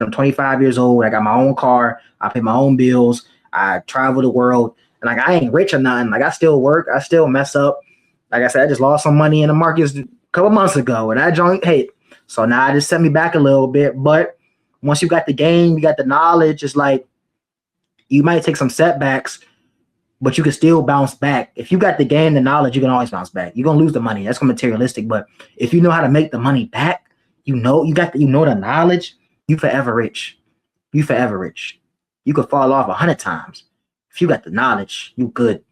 I'm 25 years old. I got my own car. I pay my own bills. I travel the world. And like, I ain't rich or nothing. Like, I still work. I still mess up. Like I said, I just lost some money in the markets a couple months ago, and that joint hit. So now I just set me back a little bit. But once you got the game, you got the knowledge, it's like you might take some setbacks, but you can still bounce back. If you got the game, the knowledge, you can always bounce back. You're gonna lose the money. That's materialistic. But if you know how to make the money back, you know the knowledge, you forever rich. You forever rich. You could fall off 100 times. If you got the knowledge, you good.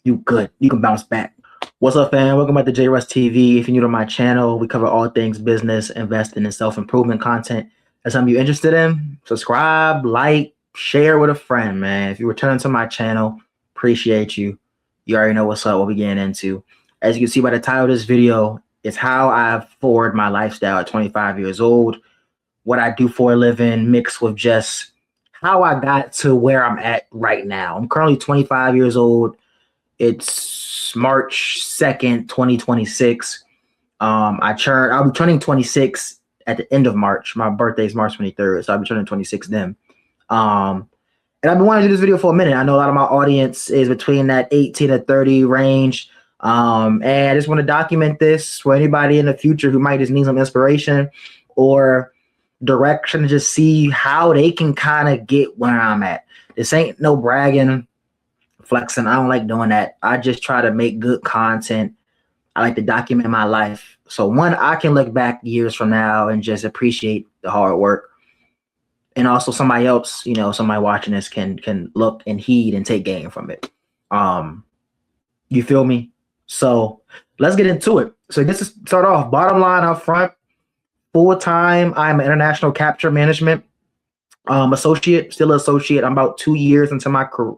You good. You can bounce back. What's up, fam? Welcome back to JRuss TV. If you're new to my channel, we cover all things business, investing, and self-improvement content. That's something you're interested in, subscribe, like, share with a friend, man. If you return to my channel, appreciate you. You already know what's up, what we're getting into. As you can see by the title of this video, it's how I forward my lifestyle at 25 years old, what I do for a living, mixed with just how I got to where I'm at right now. I'm currently 25 years old. It's March 2nd, 2026. I'll be turning 26 at the end of March. My birthday is March 23rd, so I'll be turning 26 then. And I've been wanting to do this video for a minute. I know a lot of my audience is between that 18 to 30 range. And I just want to document this for anybody in the future who might just need some inspiration or direction to just see how they can kind of get where I'm at. This ain't no bragging, flexing. I don't like doing that. I just try to make good content. I like to document my life. So one, I can look back years from now and just appreciate the hard work. And also somebody else, you know, somebody watching this can look and heed and take gain from it. You feel me? So let's get into it. So this is start off bottom line up front. Full-time, I'm an international capture management associate, still an associate. I'm about 2 years into my career.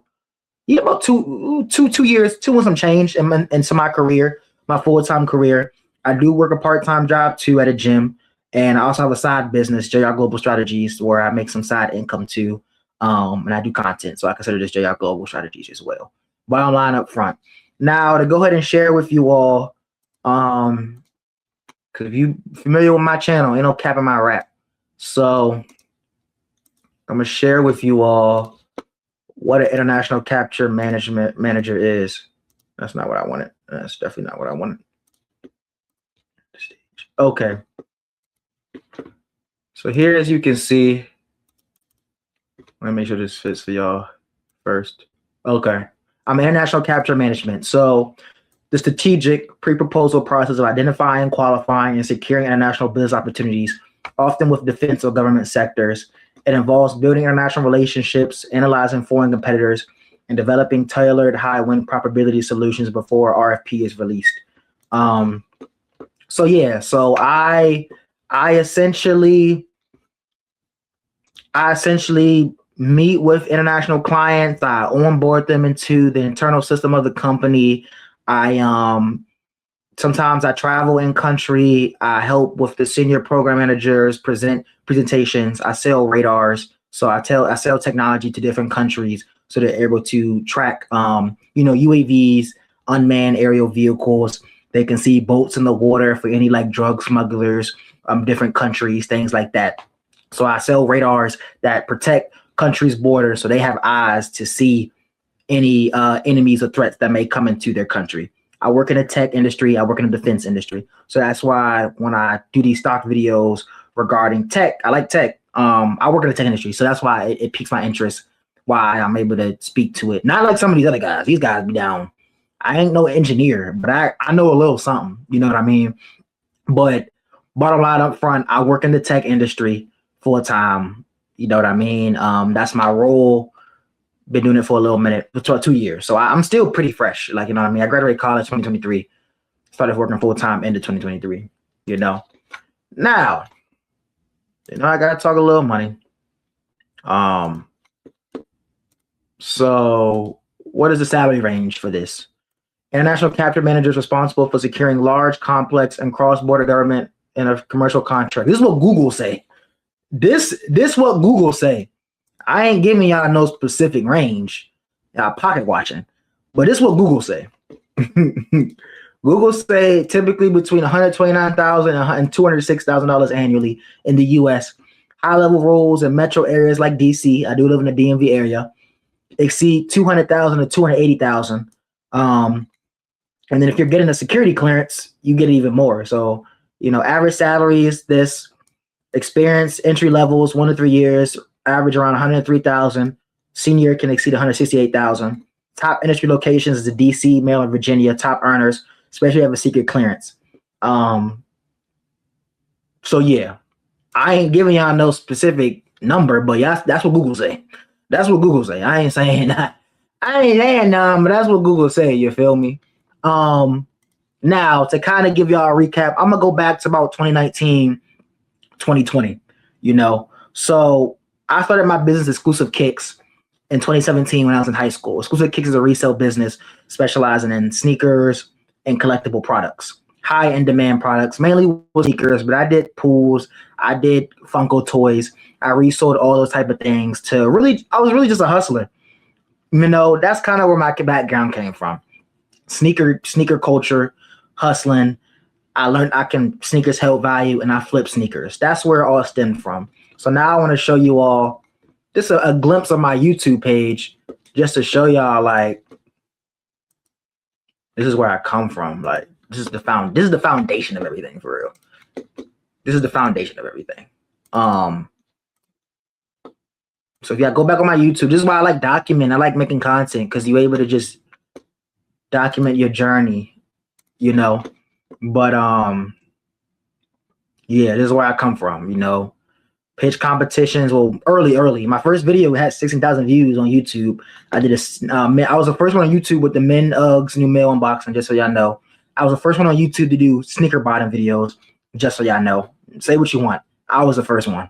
Yeah, about two years, two and some change into my career, my full-time career. I do work a part-time job too at a gym. And I also have a side business, JR Global Strategies, where I make some side income too. And I do content. So I consider this JR Global Strategies as well. Bottom line up front. Now to go ahead and share with you all, because if you familiar with my channel, ain't no cap in my rap. So I'm gonna share with you all what an international capture management manager is. That's not what I wanted. That's definitely not what I wanted. Okay. So here, as you can see, let me make sure this fits for y'all first. Okay. I'm international capture management. So the strategic pre-proposal process of identifying, qualifying, and securing international business opportunities, often with defense or government sectors. It involves building international relationships, analyzing foreign competitors, and developing tailored high-win probability solutions before RFP is released. So yeah, so I essentially meet with international clients. I onboard them into the internal system of the company. Sometimes I travel in country. I help with the senior program managers present presentations. I sell radars. So I sell technology to different countries so they're able to track, UAVs, unmanned aerial vehicles. They can see boats in the water for any like drug smugglers, different countries, things like that. So I sell radars that protect countries' borders so they have eyes to see any enemies or threats that may come into their country. I work in the tech industry. I work in the defense industry. So that's why when I do these stock videos regarding tech, I like tech. I work in the tech industry. So that's why it piques my interest, why I'm able to speak to it. Not like some of these other guys. These guys be down. I ain't no engineer, but I know a little something. You know what I mean? But bottom line up front, I work in the tech industry full time. You know what I mean? That's my role. Been doing it for a little minute, for 2 years. So I'm still pretty fresh. Like, you know what I mean? I graduated college 2023, started working full time into 2023, you know? Now, I got to talk a little money. So what is the salary range for this? International capture managers responsible for securing large, complex, and cross-border government and a commercial contract. This is what Google say. This what Google say. I ain't giving y'all no specific range. Y'all pocket watching. But this is what Google say. Google say typically between $129,000 and $206,000 annually in the U.S. high-level roles in metro areas like DC. I do live in the DMV area. Exceed 200,000 to 280,000. And then if you're getting a security clearance, you get even more. So, average salary is this. Experience entry levels 1 to 3 years, average around 103,000. Senior can exceed 168,000. Top industry locations is the DC, Maryland, Virginia. Top earners, especially if you have a secret clearance. So yeah, I ain't giving y'all no specific number, but yeah, that's what Google say. That's what Google say. I ain't saying that. I ain't saying none, but that's what Google say. You feel me? Now to kind of give y'all a recap, I'm gonna go back to about 2019, 2020. So I started my business Exclusiveekicks in 2017 when I was in high school. Exclusiveekicks is a resale business specializing in sneakers and collectible products, high in demand products, mainly sneakers, but I did pools, I did Funko toys, I resold all those type of things I was really just a hustler. That's kind of where my background came from. Sneaker culture, hustling. I learned sneakers held value and I flip sneakers. That's where it all stemmed from. So now I want to show you all just a glimpse of my YouTube page, just to show y'all like this is where I come from. Like this is the foundation of everything, for real. This is the foundation of everything. So if y'all go back on my YouTube, this is why I like document. I like making content because you're able to just document your journey, But yeah, this is where I come from, Pitch competitions. Well, early. My first video had 16,000 views on YouTube. I was the first one on YouTube with the Men Uggs new male unboxing, just so y'all know. I was the first one on YouTube to do sneaker bottom videos, just so y'all know. Say what you want. I was the first one.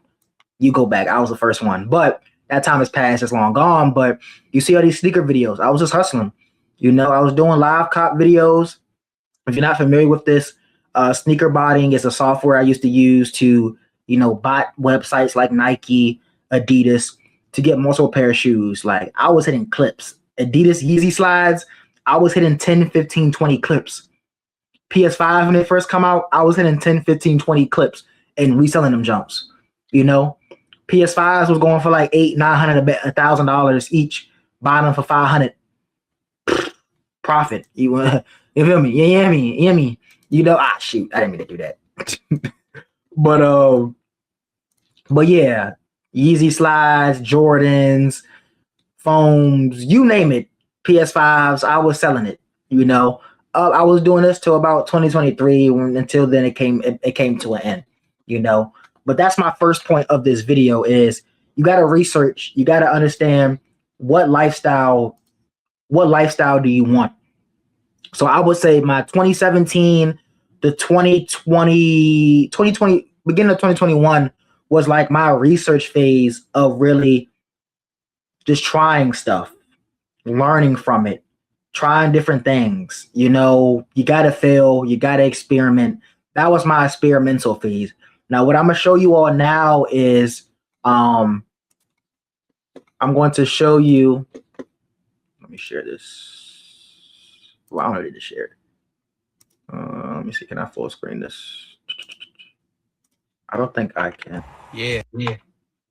You go back. I was the first one. But that time has passed. It's long gone. But you see all these sneaker videos. I was just hustling. I was doing live cop videos. If you're not familiar with this, sneaker botting is a software I used to use to, bot websites like Nike, Adidas to get multiple pair of shoes. Like I was hitting clips. Adidas Yeezy slides, I was hitting 10, 15, 20 clips. PS5 when it first come out, I was hitting 10, 15, 20 clips and reselling them jumps. PS5s was going for like $800, $900, $1,000 each, buying them for $500. Profit. You feel me? You hear me? Shoot, I didn't mean to do that. But yeah, Yeezy slides, Jordans, foams, you name it. PS5s, I was selling it. I was doing this till about 2023. Until then, it came to an end. But that's my first point of this video is you got to research. You got to understand what lifestyle do you want. So I would say my 2017 to 2020, beginning of 2021 was like my research phase of really just trying stuff, learning from it, trying different things. You got to fail, you got to experiment. That was my experimental phase. Now, what I'm going to show you all now is I'm going to show you. Let me share this. Well, I don't need to share it. Let me see. Can I full screen this? I don't think I can. Yeah.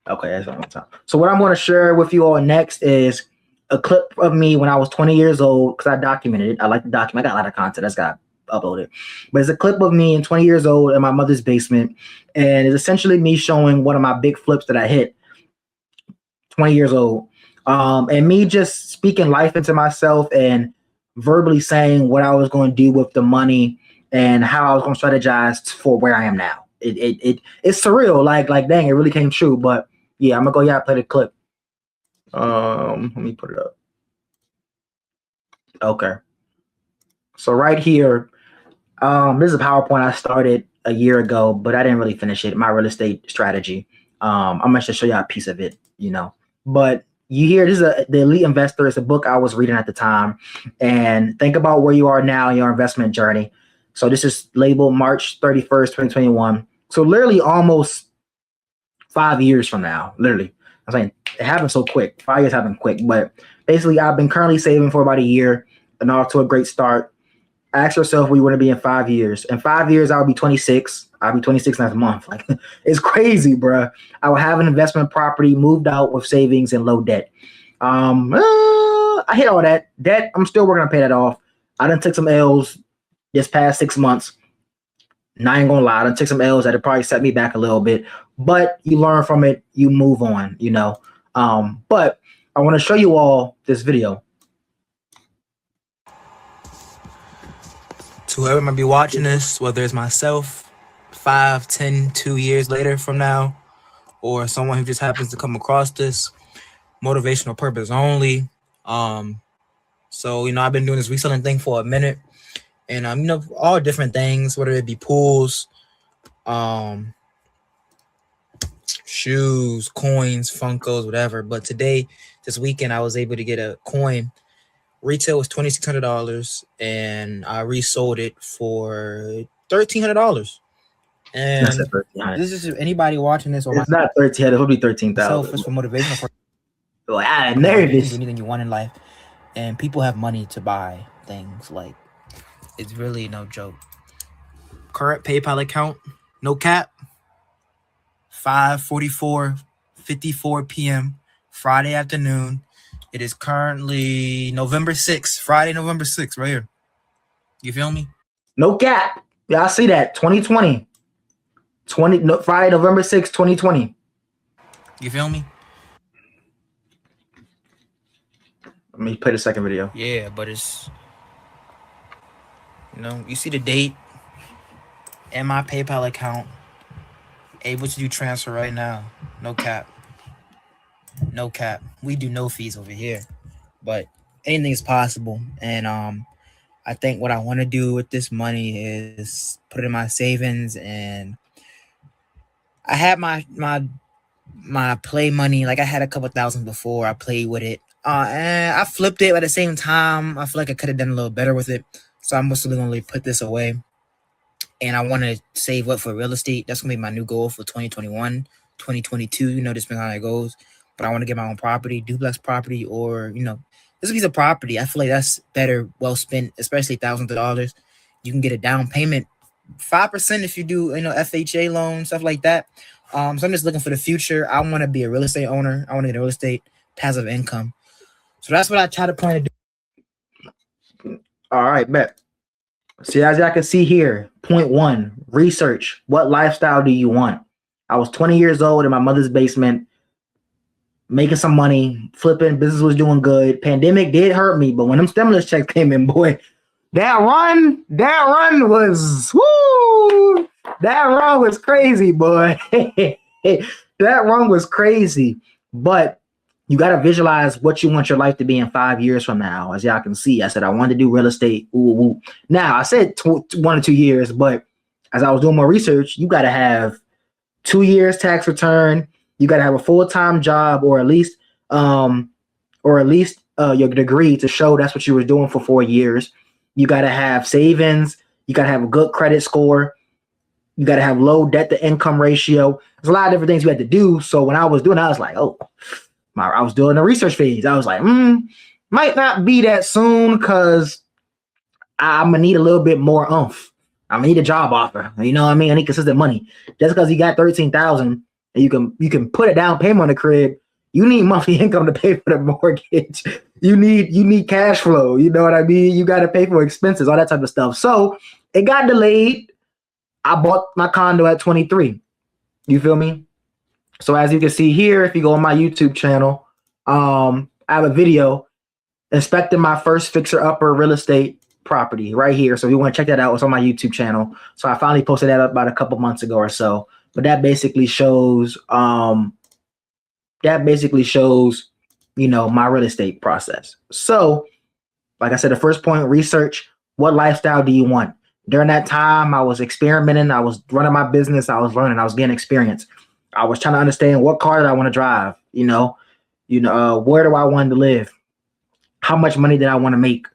Okay, that's on time. So what I'm going to share with you all next is a clip of me when I was 20 years old, because I documented it. I like to document. I got a lot of content that's got uploaded. But it's a clip of me in 20 years old in my mother's basement. And it's essentially me showing one of my big flips that I hit 20 years old. And me just speaking life into myself and verbally saying what I was going to do with the money and how I was going to strategize for where I am now. It's surreal. Like dang, it really came true. But yeah, I'm gonna go play the clip. Let me put it up. Okay. So right here, this is a PowerPoint I started a year ago, but I didn't really finish it. My real estate strategy. I'm gonna just show you a piece of it, But you hear this is The Elite Investor. It's a book I was reading at the time. And think about where you are now in your investment journey. So this is labeled March 31st, 2021. So literally almost 5 years from now. Literally. I'm saying it happened so quick. 5 years happened quick. But basically, I've been currently saving for about a year and off to a great start. Ask yourself where you want to be in 5 years. In 5 years, I'll be 26. I'll be 26 next month. Like, it's crazy, bro. I will have an investment property, moved out with savings and low debt. I hit all that debt. I'm still working on pay that off. I done took some L's this past 6 months. And I ain't gonna lie, I done took some L's that probably set me back a little bit, but you learn from it, you move on, you know. But I want to show you all this video. To whoever might be watching this, whether it's myself 5, 10, 2 years later from now, or someone who just happens to come across this, motivational purpose only. So, you know, I've been doing this reselling thing for a minute, and you know, all different things, whether it be pools, shoes, coins, Funkos, whatever. But today, this weekend, I was able to get a coin. Retail was $2,600, and I resold it for $1,300. And this is anybody watching this, or it's not 13. It will be 13,000. It's for motivational. Well, I'm nervous. You can do anything you want in life, and people have money to buy things. Like, it's really no joke. Current PayPal account, no cap. 5:54 p.m. Friday afternoon. It is currently November 6th. Friday, November 6th, right here. You feel me? No cap. Yeah, I see that. 2020. Friday, November 6th, 2020. You feel me? Let me play the second video. Yeah, but it's, you know, you see the date and my PayPal account. Able to do transfer right now. No cap. No cap. We do no fees over here, but anything is possible. And I think what I want to do with this money is put it in my savings. And I had my play money. Like, I had a couple thousand before. I played with it, and I flipped it. But at the same time, I feel like I could have done a little better with it. So I'm mostly gonna put this away. And I want to save up for real estate. That's going to be my new goal for 2021, 2022. You know, just depending on how it goes. But I want to get my own property, duplex property, or, you know, this piece of property. I feel like that's better, well spent, especially thousands of dollars. You can get a down payment, 5% if you do, you know, FHA loan, stuff like that. So I'm just looking for the future. I want to be a real estate owner. I want to get a real estate passive income. So that's what I try to plan to do. All right, bet. See, as I can see here, point 1, research. What lifestyle do you want? I was 20 years old in my mother's basement, making some money, flipping, business was doing good. Pandemic did hurt me, but when them stimulus checks came in, boy, that run was, woo! That run was crazy, boy. That run was crazy. But you got to visualize what you want your life to be in 5 years from now. As y'all can see, I said I wanted to do real estate. Ooh. Now, I said 1 or 2 years, but as I was doing more research, you got to have 2 years tax return. You got to have a full-time job, or at least your degree to show that's what you were doing for 4 years. You got to have savings. You got to have a good credit score. You got to have low debt to income ratio. There's a lot of different things you had to do. So when I was doing it, I was like, oh. I was doing the research phase. I was like, might not be that soon because I'm going to need a little bit more oomph. I'm going to need a job offer. You know what I mean? I need consistent money. Just because you got $13,000 and you can put a down payment on the crib, you need monthly income to pay for the mortgage. You need cash flow. You know what I mean? You got to pay for expenses, all that type of stuff. So it got delayed. I bought my condo at 23. You feel me? So as you can see here, if you go on my YouTube channel, I have a video inspecting my first fixer-upper real estate property right here. So if you want to check that out, it's on my YouTube channel. So I finally posted that up about a couple months ago or so. But that basically shows, you know, my real estate process. So, like I said, the first point, research. What lifestyle do you want? During that time, I was experimenting. I was running my business. I was learning. I was getting experience. I was trying to understand what car did I want to drive, you know, where do I want to live? How much money did I want to make?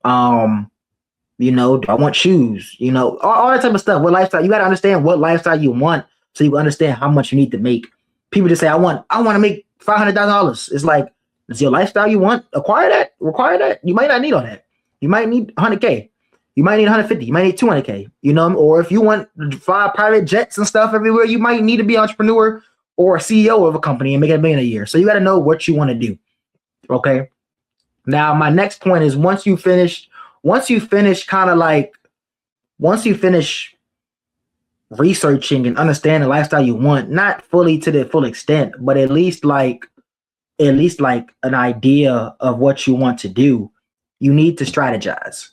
You know, do I want shoes? You know, all that type of stuff. What lifestyle? You got to understand what lifestyle you want so you can understand how much you need to make. People just say, I want to make $500,000. It's like, is your lifestyle you want? Require that? You might not need all that. You might need 100K. You might need 150. You might need 200K. You know, or if you want to fly private jets and stuff everywhere, you might need to be an entrepreneur or a CEO of a company and make $1 million a year. So you got to know what you want to do. Okay. Now, my next point is once you finish researching and understand the lifestyle you want, not fully to the full extent, but at least like an idea of what you want to do, you need to strategize.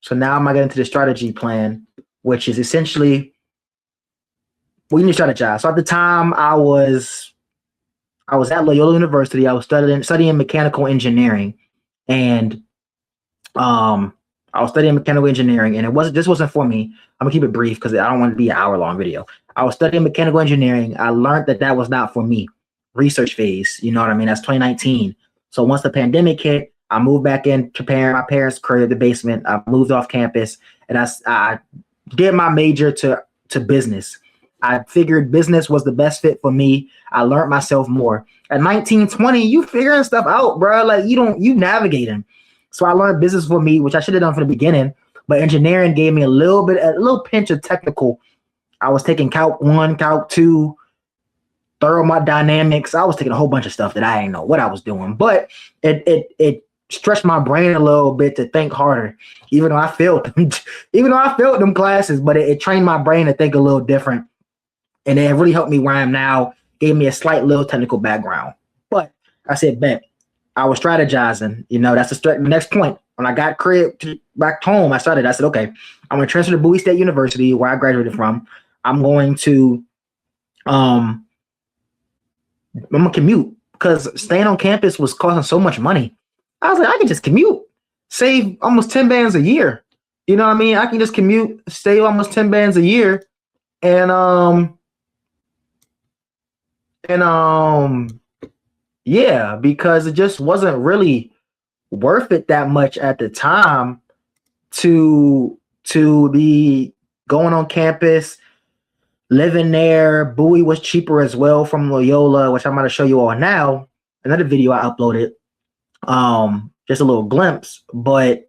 So now I'm gonna get into the strategy plan, which is essentially we need to strategize. So at the time I was at Loyola University. I was studying mechanical engineering, and I was studying mechanical engineering, and this wasn't for me. I'm gonna keep it brief because I don't want to be an hour-long video. I was studying mechanical engineering. I learned that was not for me. Research phase, you know what I mean? That's 2019. So once the pandemic hit, I moved back in to my parents' crib, the basement. I moved off campus, and I did my major to business. I figured business was the best fit for me. I learned myself more. At 19, 20, you figuring stuff out, bro. Like you navigating. So I learned business for me, which I should have done from the beginning, but engineering gave me a little pinch of technical. I was taking Calc 1, Calc 2, thermodynamics. I was taking a whole bunch of stuff that I didn't know what I was doing, but it stretched my brain a little bit to think harder, even though I failed them classes, but it trained my brain to think a little different. And it really helped me where I am now, gave me a slight little technical background. But I said, bet. I was strategizing, that's the next point. When I got back home, I said, okay, I'm going to transfer to Bowie State University, where I graduated from. I'm going to commute because staying on campus was costing so much money. I was like, I can just commute, save almost 10 bands a year. You know what I mean? I can just commute, save almost 10 bands a year. Yeah, because it just wasn't really worth it that much at the time to be going on campus, living there. Bowie was cheaper as well from Loyola, which I'm going to show you all now. Another video I uploaded, just a little glimpse, but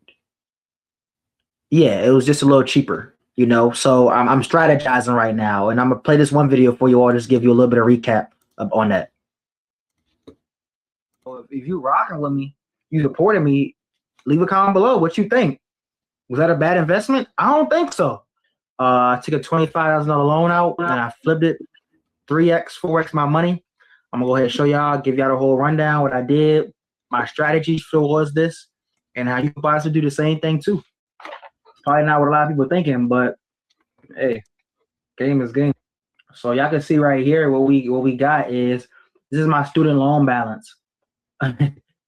yeah, it was just a little cheaper, So I'm strategizing right now, and I'm gonna play this one video for you all, just give you a little bit of recap on that. If you rocking with me, you supporting me, leave a comment below what you think. Was that a bad investment? I don't think so. I took a $25,000 loan out and I flipped it 3x, 4x my money. I'm gonna go ahead and show y'all, give y'all the whole rundown, what I did, my strategy was this, and how you can possibly do the same thing too. Probably not what a lot of people are thinking, but hey, game is game. So y'all can see right here what we got is this is my student loan balance.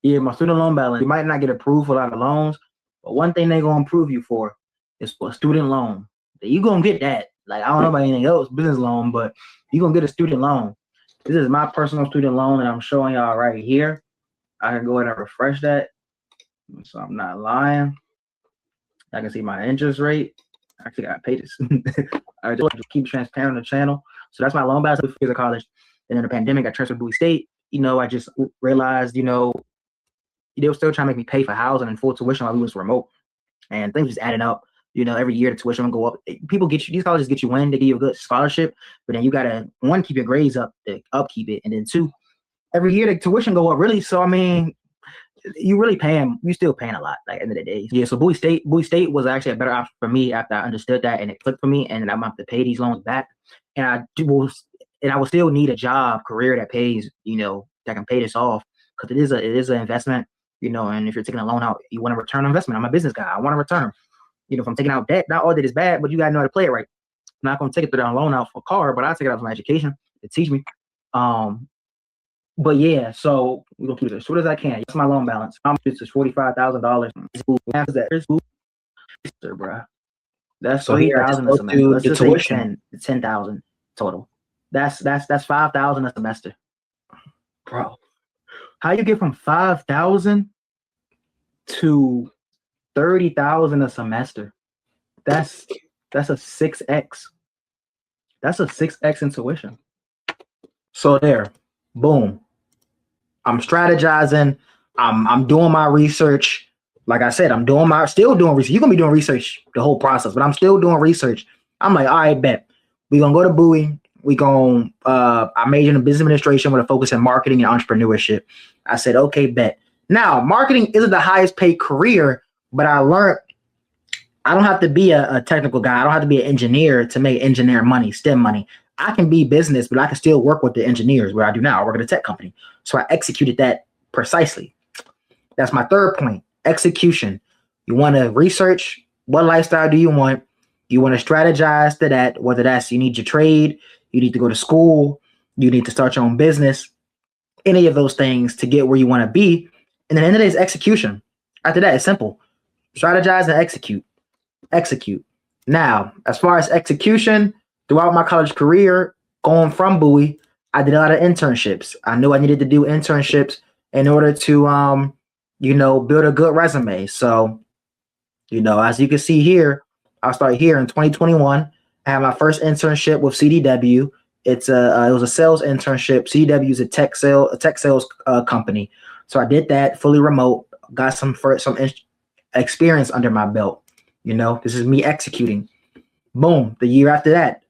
Yeah, my student loan balance. You might not get approved for a lot of loans, but one thing they're gonna approve you for is for a student loan. You're gonna get that. Like, I don't know about anything else, business loan, but you're gonna get a student loan. This is my personal student loan that I'm showing y'all right here. I can go ahead and refresh that. So I'm not lying. I can see my interest rate. Actually, I pay this. I just keep transparent on the channel. So that's my loan balance for years of college. And in the pandemic, I transferred to Bowie State. I just realized, they were still trying to make me pay for housing and full tuition while we was remote. And things just adding up. Every year the tuition will go up. People these colleges get you in, they give you a good scholarship, but then you gotta, one, keep your grades up to upkeep it, and then two, every year the tuition go up really. So I mean, you still paying a lot, like, at the end of the day. Yeah, so Bowie State was actually a better option for me after I understood that, and it clicked for me, and I'm gonna have to pay these loans back. And I will still need a career that pays, that can pay this off, because it is an investment, and if you're taking a loan out, you want to return on investment. I'm a business guy. I want to return. If I'm taking out debt, not all debt is bad, but you gotta know how to play it right. I'm not gonna take it through a loan out for a car, but I take it out for my education to teach me. But yeah, so we're gonna keep it as short as I can. That's my loan balance. This is $45,000. After that, bro. That's so $3,000 a semester. Let's just say 10,000 total. That's 5,000 a semester, bro. How you get from 5,000 to 30,000 a semester? That's a 6x. That's a 6x in tuition. So there, boom. I'm strategizing. I'm doing my research. Like I said, still doing research. You're gonna be doing research the whole process, but I'm still doing research. I'm like, all right, bet. We're gonna go to Bowie. I majored in business administration with a focus in marketing and entrepreneurship. I said, okay, bet. Now, marketing isn't the highest paid career, but I learned I don't have to be a technical guy. I don't have to be an engineer to make engineering money, STEM money. I can be business, but I can still work with the engineers where I do now. I work at a tech company. So I executed that precisely. That's my third point. Execution. You want to research what lifestyle do you want? You want to strategize to that, whether that's you need your trade, you need to go to school, you need to start your own business, any of those things to get where you want to be. And then the end of the day is execution. After that, it's simple. Strategize and execute. Now, as far as execution, throughout my college career, going from Bowie, I did a lot of internships. I knew I needed to do internships in order to, build a good resume. So, as you can see here, I'll start here in 2021. I had my first internship with CDW. It was a sales internship. CDW is a tech sales company. So I did that fully remote. Got some experience under my belt. This is me executing. Boom. The year after that,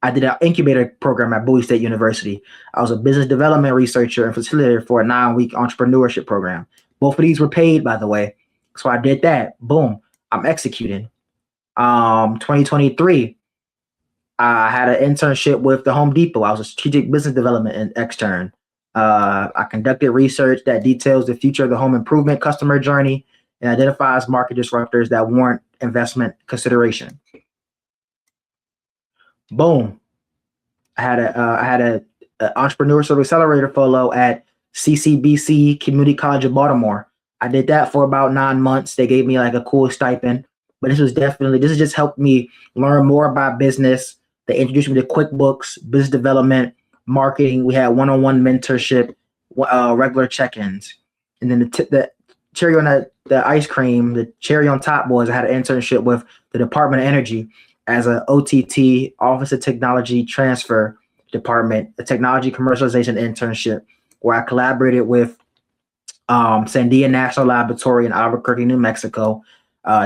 I did an incubator program at Bowie State University. I was a business development researcher and facilitator for a 9-week entrepreneurship program. Both of these were paid, by the way. So I did that. Boom. I'm executing. 2023, I had an internship with the Home Depot. I was a strategic business development extern. I conducted research that details the future of the home improvement customer journey and identifies market disruptors that warrant investment consideration. Boom. I had a entrepreneurship accelerator fellow at CCBC Community College of Baltimore. I did that for about 9 months. They gave me like a cool stipend, but this has just helped me learn more about business. They introduced me to QuickBooks, business development, marketing. We had one-on-one mentorship, regular check-ins, and then the cherry on the ice cream, the cherry on top was I had an internship with the Department of Energy as a OTT, Office of Technology Transfer Department, a technology commercialization internship, where I collaborated with Sandia National Laboratory in Albuquerque, New Mexico,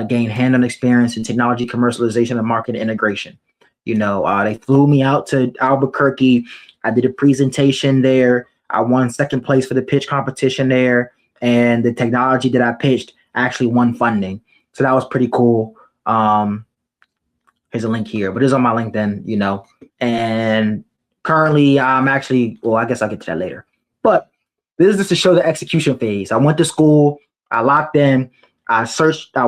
gained hands-on experience in technology commercialization and market integration. They flew me out to Albuquerque. I did a presentation there. I won second place for the pitch competition there. And the technology that I pitched actually won funding. So that was pretty cool. Here's a link here, but it's on my LinkedIn, And currently I'm actually, I guess I'll get to that later. But this is just to show the execution phase. I went to school. I locked in. I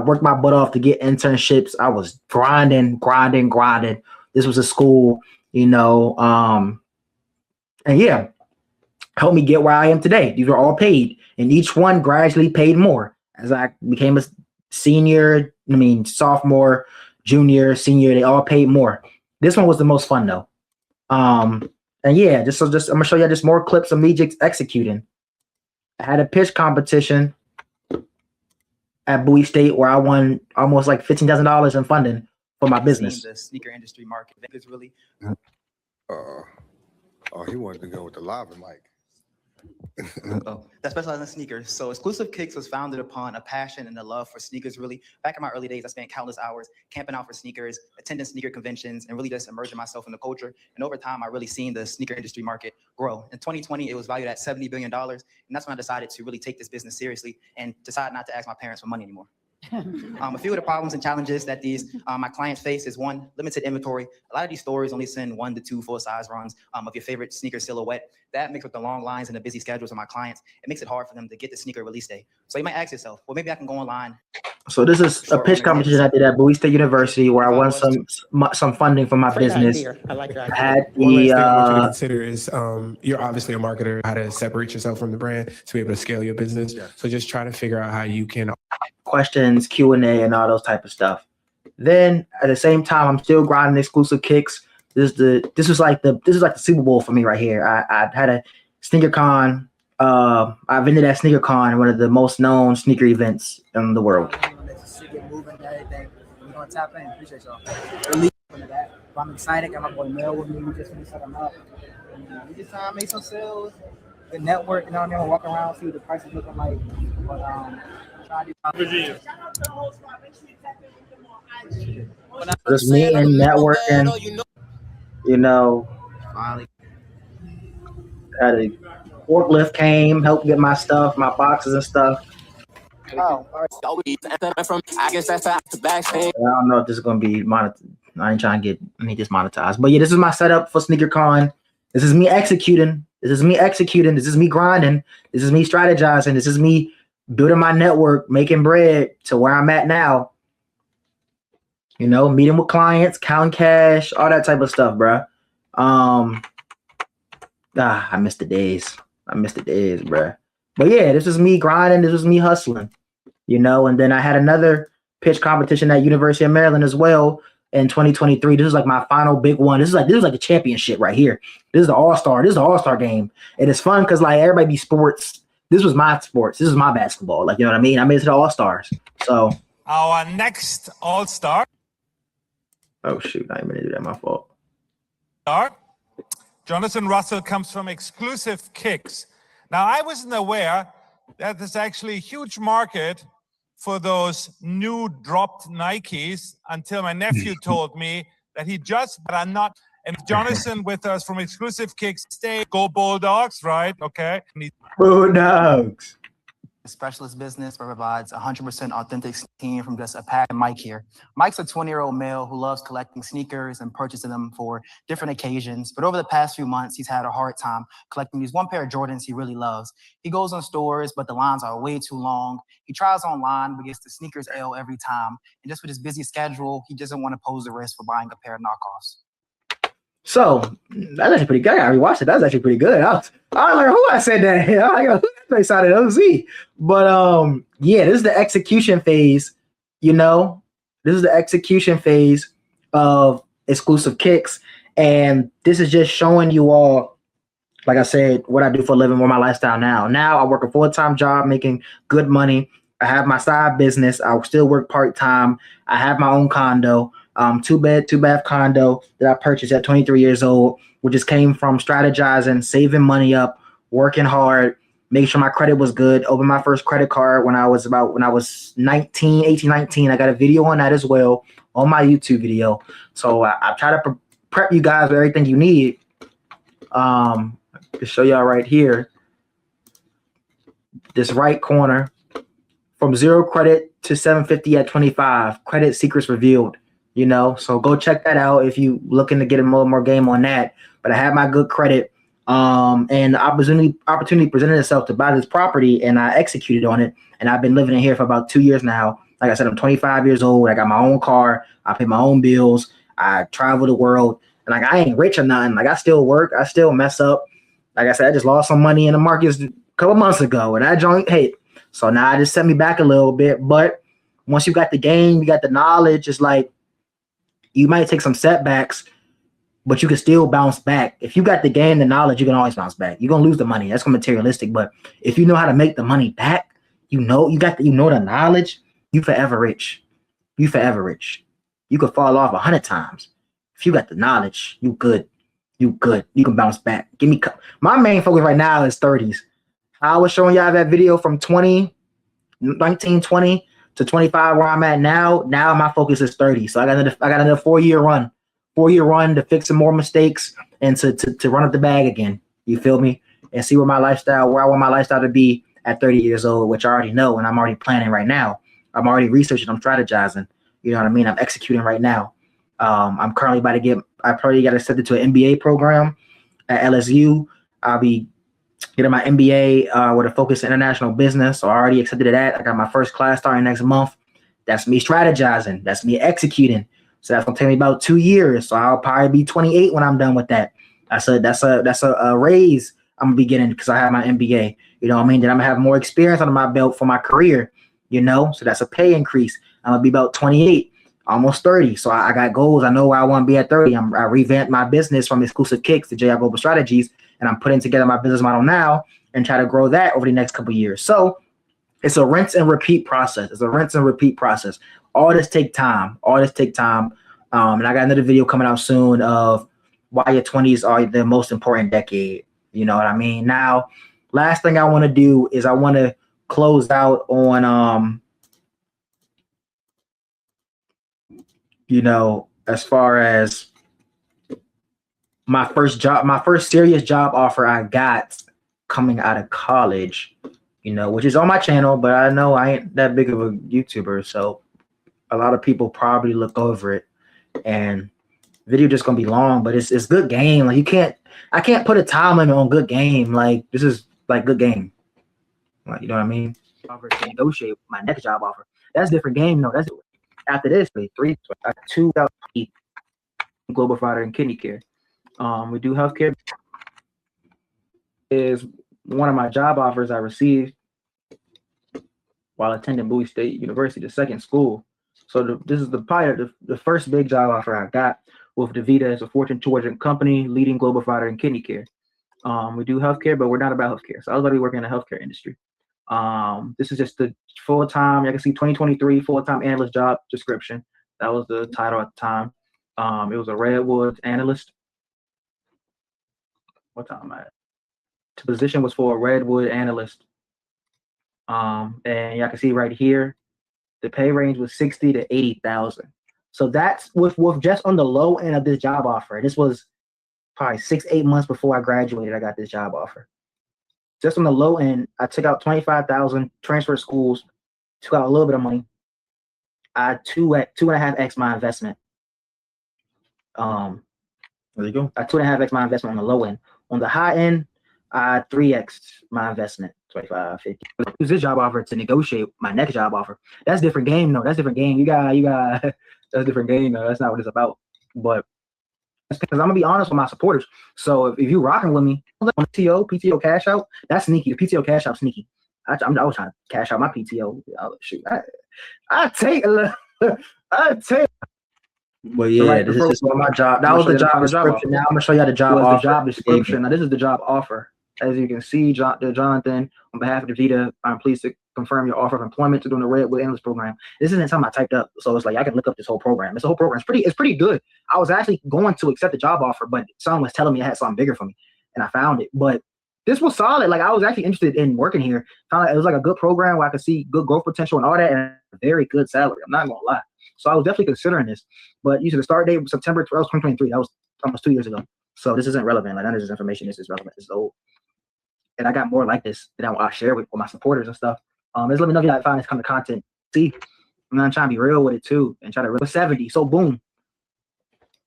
worked my butt off to get internships. I was grinding. This was a school, and yeah, helped me get where I am today. These were all paid, and each one gradually paid more as I became a sophomore, junior, senior. They all paid more. This one was the most fun though. And yeah, I'm gonna show you just more clips of me just executing. I had a pitch competition at Bowie State where I won almost like $15,000 in funding for my business. The sneaker industry market is really. He wanted to go with the lava mic. That specializes in sneakers. So Exclusiveekicks was founded upon a passion and a love for sneakers. Really, back in my early days, I spent countless hours camping out for sneakers, attending sneaker conventions, and really just immersing myself in the culture. And over time, I really seen the sneaker industry market grow. In 2020, it was valued at $70 billion. And that's when I decided to really take this business seriously and decide not to ask my parents for money anymore. A few of the problems and challenges that my clients face is one, limited inventory. A lot of these stores only send 1 to 2 full-size runs of your favorite sneaker silhouette. That mixed with the long lines and the busy schedules of my clients, it makes it hard for them to get the sneaker release day. So you might ask yourself, well, maybe I can go online. So this is a pitch competition I did at Bowie State University where I won some funding for my business. Idea. I like that. I had One last thing I want you to consider is you're obviously a marketer, how to separate yourself from the brand to be able to scale your business. Yeah. So just try to figure out how you can questions, Q&A, and all those type of stuff. Then at the same time, I'm still grinding Exclusiveekicks. This was like the Super Bowl for me right here. I had a sneaker con. I've been to that sneaker con, one of the most known sneaker events in the world. We're gonna tap in. Appreciate y'all. I'm excited. Got my boy Mel with me. We just finished setting up. We just trying to make some sales. Good network. You know what I mean? Walk around, see what the prices looking like. But trying Just me and networking, you know, had a forklift came, helped get my stuff, my boxes and stuff. Oh, all right. I don't know if this is gonna be monetized. I ain't trying to get any dismonetized. But yeah, this is my setup for SneakerCon. This is me executing. This is me executing. This is me grinding. This is me strategizing. This is me building my network, making bread to where I'm at now. You know, meeting with clients, counting cash, all that type of stuff, bro. I miss the days. Bro. But yeah, this is me grinding. This is me hustling. You know, and then I had another pitch competition at University of Maryland as well in 2023. This is like my final big one. This is like a championship right here. This is the all-star. This is the all-star game. And it's fun because like everybody be sports. This was my sports. This is my basketball. Like, you know what I mean? I made it to the all-stars. So our next all-star. Oh shoot, I ain't gonna do that. My fault. Jonathan Russell comes from Exclusiveekicks. Now, I wasn't aware that there's actually a huge market for those new dropped Nikes until my nephew told me that he just, but I'm not. And Jonathan with us from Exclusiveekicks, stay, go Bulldogs, right? Okay. Bulldogs. Specialist business provides 100% authentic team from just a pack and Mike here. Mike's a 20-year-old male who loves collecting sneakers and purchasing them for different occasions. But over the past few months, he's had a hard time collecting these one pair of Jordans he really loves. He goes on stores, but the lines are way too long. He tries online, but gets the sneakers L every time. And just with his busy schedule, he doesn't want to pose the risk for buying a pair of knockoffs. So that's actually pretty good. I rewatched it. That's actually pretty good. I was like, who I said that? I go, who that sounded OZ? But yeah, this is the execution phase. You know, this is the execution phase of Exclusiveekicks, and this is just showing you all, like I said, what I do for a living, what my lifestyle now. Now I work a full-time job, making good money. I have my side business. I still work part-time. I have my own condo. 2-bed, 2-bath condo that I purchased at 23 years old, which just came from strategizing, saving money up, working hard, making sure my credit was good. Opened my first credit card when I was 18, 19. I got a video on that as well on my YouTube video. So I try to prep you guys with everything you need. To show y'all right here, this right corner, from 0 credit to 750 at 25, credit secrets revealed. You know, so go check that out if you looking to get a more game on that. But I have my good credit, and the opportunity presented itself to buy this property, and I executed on it. And I've been living in here for about 2 years now. Like I said, I'm 25 years old. I got my own car. I pay my own bills. I travel the world, and like I ain't rich or nothing. Like I still work. I still mess up. Like I said, I just lost some money in the markets a couple months ago, and that joint hit. So now it just set me back a little bit. But once you got the game, you got the knowledge. It's like, you might take some setbacks, but you can still bounce back. If you got the game, the knowledge, you can always bounce back. You're gonna lose the money. That's gonna be materialistic. But if you know how to make the money back, you know the knowledge, you forever rich. You forever rich. You could fall off 100 times. If you got the knowledge, you good. You good. You can bounce back. My main focus right now is 30s. I was showing y'all that video from 1920 to 25 where I'm at now. Now my focus is 30. So I got another 4-year run. 4-year run to fix some more mistakes and to run up the bag again. You feel me? And see where I want my lifestyle to be at 30 years old, which I already know, and I'm already planning right now. I'm already researching, I'm strategizing. You know what I mean? I'm executing right now. I'm currently about to I probably got accepted to an MBA program at LSU. I'll be getting my MBA with a focus in international business. So I already accepted that. I got my first class starting next month. That's me strategizing. That's me executing. So that's gonna take me about 2 years. So I'll probably be 28 when I'm done with that. That's a raise I'm gonna be getting because I have my MBA. You know what I mean? Then I'm gonna have more experience under my belt for my career. You know, so that's a pay increase. I'm gonna be about 28, almost 30. So I got goals. I know where I want to be at 30. I revamped my business from Exclusiveekicks to JR Global Strategies. And I'm putting together my business model now and try to grow that over the next couple of years. So it's a rinse and repeat process. All this take time. And I got another video coming out soon of why your 20s are the most important decade. You know what I mean? Now, last thing I want to do is I want to close out on as far as my first serious job offer I got coming out of college, which is on my channel, but I know I ain't that big of a YouTuber, so a lot of people probably look over it, and video just gonna be long, but it's good game. Like I can't put a time limit on good game. Like this is like good game. Like, you know what I mean? Offer to negotiate my next job offer. That's a different game. No, that's after this. 2 global provider in kidney care. We do healthcare. Is one of my job offers I received while attending Bowie State University, the second school. So this is probably the first big job offer I got with DaVita. It's a Fortune 200 company, leading global provider in kidney care. We do healthcare, but we're not about healthcare. So I was about to be working in the healthcare industry. This is just the full-time, you can see 2023 full-time analyst job description. That was the title at the time. It was a Redwood analyst. What time am I at? The position was for a Redwood analyst. And y'all can see right here, the pay range was 60 to 80,000. So that's with just on the low end of this job offer. This was probably 6-8 months before I graduated. I got this job offer. Just on the low end, I took out 25,000, transferred schools, took out a little bit of money. I 2.5x my investment. There you go. I 2.5x my investment on the low end. On the high end, I 3x my investment, 25, 50. Use this job offer to negotiate my next job offer. That's a different game, though. That's a different game. You got that's a different game, though. That's not what it's about. But because I'm gonna be honest with my supporters. So if you rocking with me on PTO cash out, that's sneaky. The PTO cash out sneaky. I was trying to cash out my PTO. Shoot, I take. But yeah, so this is my job. That was the job description. Now I'm gonna show you the job offer. The job description. Now this is the job offer. As you can see, Jonathan, on behalf of DaVita, I'm pleased to confirm your offer of employment to do the Redwood Analyst Program. This isn't something I typed up, so it's like I can look up this whole program. This whole program is pretty good. I was actually going to accept the job offer, but someone was telling me I had something bigger for me, and I found it. But this was solid. Like I was actually interested in working here. It was like a good program where I could see good growth potential and all that, and a very good salary. I'm not gonna lie. So I was definitely considering this. But usually the start date was September 12th, 2023. That was almost 2 years ago. So this isn't relevant. Like none of this information is relevant. This is old. And I got more like this that I'll share with my supporters and stuff. Just let me know if you find this kind of content. See, I'm not trying to be real with it too and try to real 70. So boom.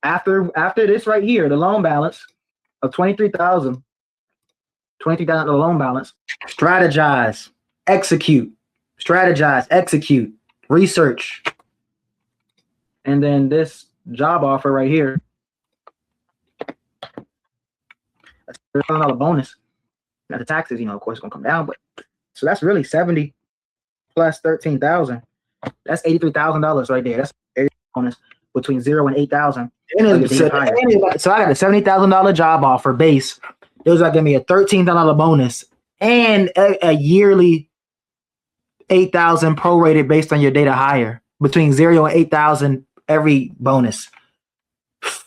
After this right here, the loan balance of 23,000, the loan balance. Strategize, execute, research. And then this job offer right here, a $1,000 bonus. Now the taxes, of course, gonna come down, but so that's really 70 plus 13,000. That's $83,000 right there. That's a bonus between 0 and 8,000. So I got a $70,000 job offer base. It was like give me a $13,000 bonus and a yearly 8,000 prorated based on your data hire between 0 and 8,000 every bonus.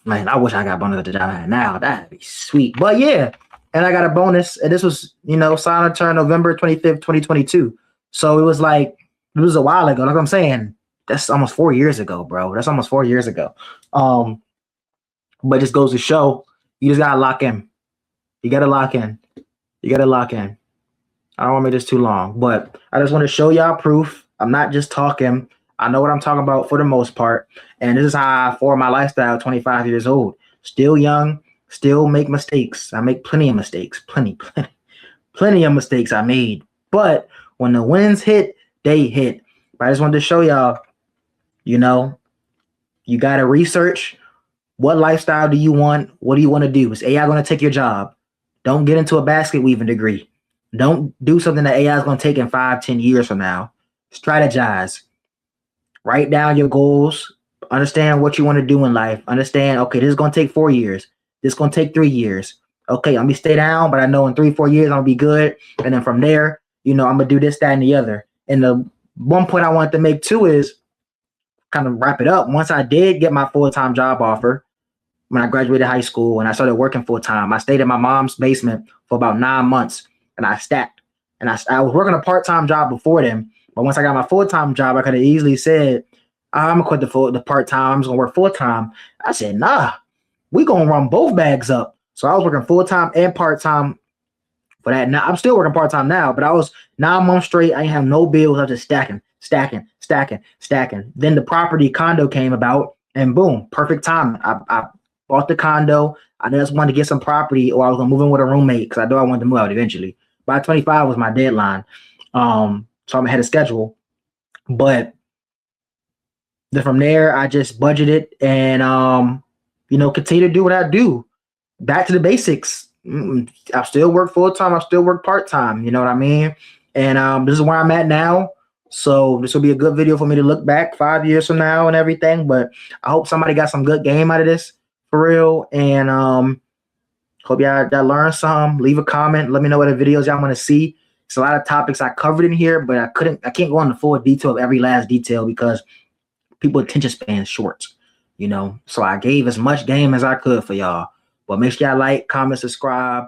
Man, I wish I got bonus at the job I had now. That'd be sweet. But yeah. And I got a bonus, and this was, signed term November 25th, 2022. So it was a while ago. Like I'm saying, that's almost 4 years ago, bro. That's almost 4 years ago. But it just goes to show, you just gotta lock in. You gotta lock in. I don't want to make this too long, but I just want to show y'all proof. I'm not just talking. I know what I'm talking about for the most part. And this is how I form my lifestyle, 25 years old. Still young. Still make mistakes. I make plenty of mistakes. Plenty of mistakes I made. But when the wins hit, they hit. But I just wanted to show y'all, you got to research what lifestyle do you want? What do you want to do? Is AI going to take your job? Don't get into a basket weaving degree. Don't do something that AI is going to take in 5-10 years from now. Strategize. Write down your goals. Understand what you want to do in life. Understand, okay, this is going to take 4 years. This is going to take 3 years. Okay, I'm going to stay down, but I know in 3-4 years, I'm going to be good. And then from there, I'm going to do this, that, and the other. And the one point I wanted to make too is kind of wrap it up. Once I did get my full-time job offer, when I graduated high school and I started working full-time, I stayed in my mom's basement for about 9 months and I stacked. And I was working a part-time job before then. But once I got my full-time job, I could have easily said, I'm gonna quit the part-time. I'm just gonna work full-time. I said, nah, we gonna run both bags up. So I was working full-time and part-time for that. Now I'm still working part-time now, but I was 9 months straight. I didn't have no bills. I was just stacking. Then the property condo came about, and boom, perfect time. I bought the condo. I just wanted to get some property, or I was gonna move in with a roommate because I knew I wanted to move out eventually. By 25 was my deadline. So I'm ahead of schedule. But then from there, I just budgeted and continue to do what I do. Back to the basics. I still work full-time. I still work part-time. You know what I mean? And this is where I'm at now. So this will be a good video for me to look back 5 years from now and everything. But I hope somebody got some good game out of this for real. And hope y'all learned some. Leave a comment. Let me know what the videos y'all want to see. It's a lot of topics I covered in here, but I can't go into full detail of every last detail because people's attention span is short, So I gave as much game as I could for y'all. But make sure y'all like, comment, subscribe.